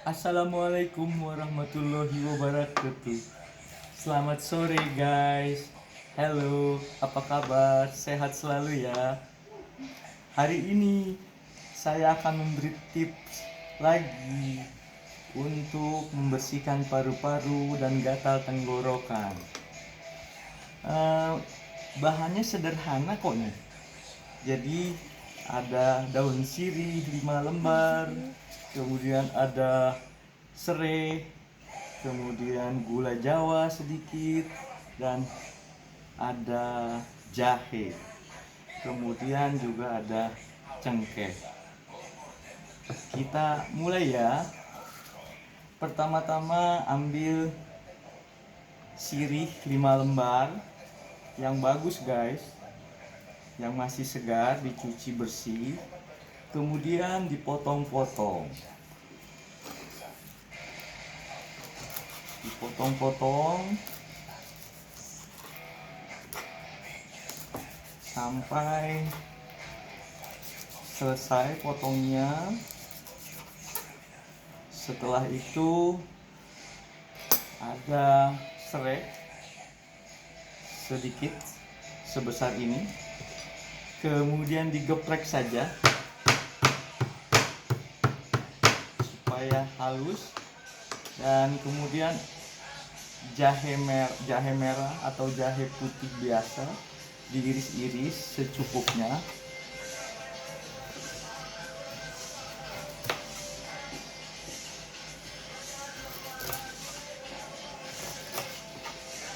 Assalamualaikum warahmatullahi wabarakatuh. Selamat sore guys. Halo, apa kabar? Sehat selalu ya. Hari ini saya akan memberi tips lagi untuk membersihkan paru-paru dan gatal tenggorokan. Eh, Bahannya sederhana kok nih. Jadi ada daun sirih 5 lembar, kemudian ada serai, kemudian gula jawa sedikit, dan ada jahe. Kemudian juga ada cengkeh. Kita mulai ya. Pertama-tama ambil sirih 5 lembar yang bagus guys, yang masih segar, dicuci bersih, kemudian dipotong-potong sampai selesai potongnya. Setelah itu ada serai sedikit sebesar ini, kemudian digeprek saja supaya halus, dan kemudian jahe merah atau jahe putih biasa diiris-iris secukupnya.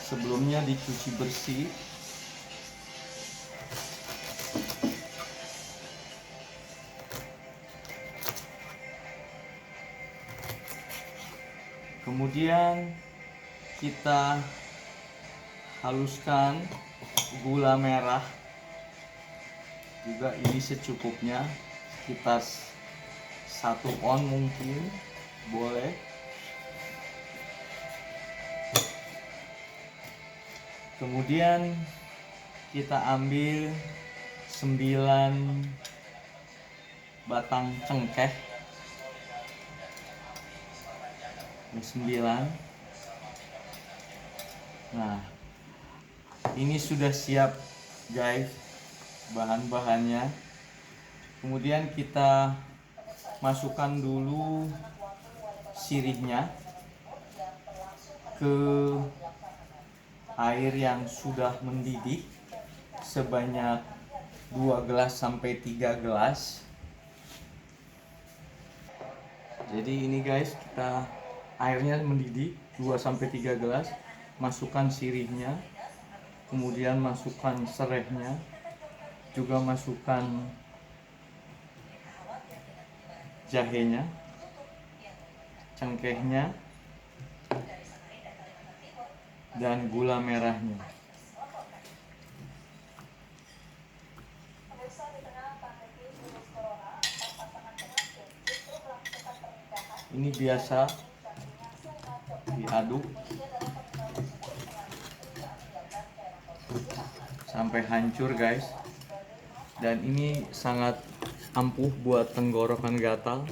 Sebelumnya dicuci bersih. Kemudian kita haluskan gula merah juga, ini secukupnya, sekitar 1 on mungkin boleh. Kemudian kita ambil 9 batang cengkeh, 9. Nah, ini sudah siap guys bahan-bahannya. Kemudian kita masukkan dulu sirihnya ke air yang sudah mendidih sebanyak 2 gelas sampai 3 gelas. Jadi ini guys, kita airnya mendidih 2 sampai 3 gelas, masukkan sirihnya, kemudian masukkan serainya, juga masukkan jahenya, cengkehnya, dan gula merahnya. Ini biasa diaduk sampai hancur guys, dan ini sangat ampuh buat tenggorokan gatal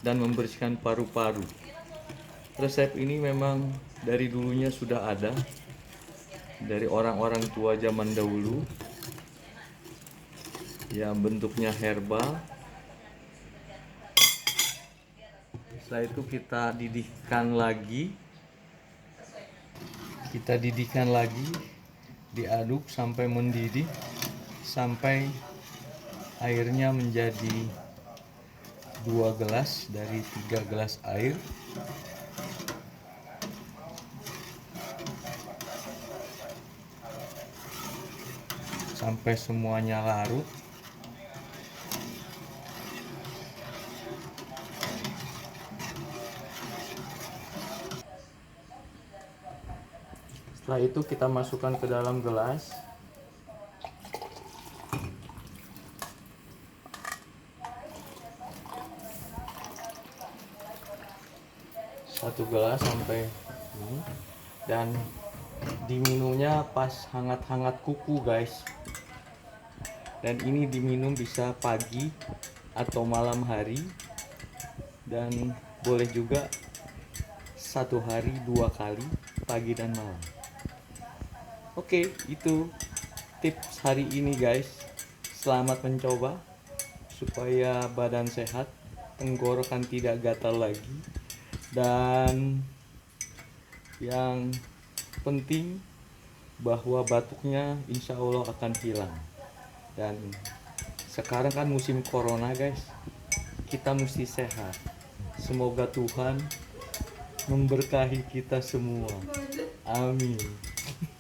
dan membersihkan paru-paru. Resep ini memang dari dulunya sudah ada dari orang-orang tua zaman dahulu, yang bentuknya herbal. Setelah itu kita didihkan lagi, diaduk sampai mendidih, sampai airnya menjadi 2 gelas dari 3 gelas air. Sampai semuanya larut. Setelah itu kita masukkan ke dalam gelas. Satu gelas sampai ini, dan diminumnya pas hangat-hangat kuku guys. Dan ini diminum bisa pagi atau malam hari, dan boleh juga 1 hari 2 kali, pagi dan malam. Oke, itu tips hari ini guys. Selamat mencoba supaya badan sehat, tenggorokan tidak gatal lagi, dan yang penting bahwa batuknya insya Allah akan hilang. Dan sekarang kan musim corona guys, kita mesti sehat. Semoga Tuhan memberkahi kita semua. Amin.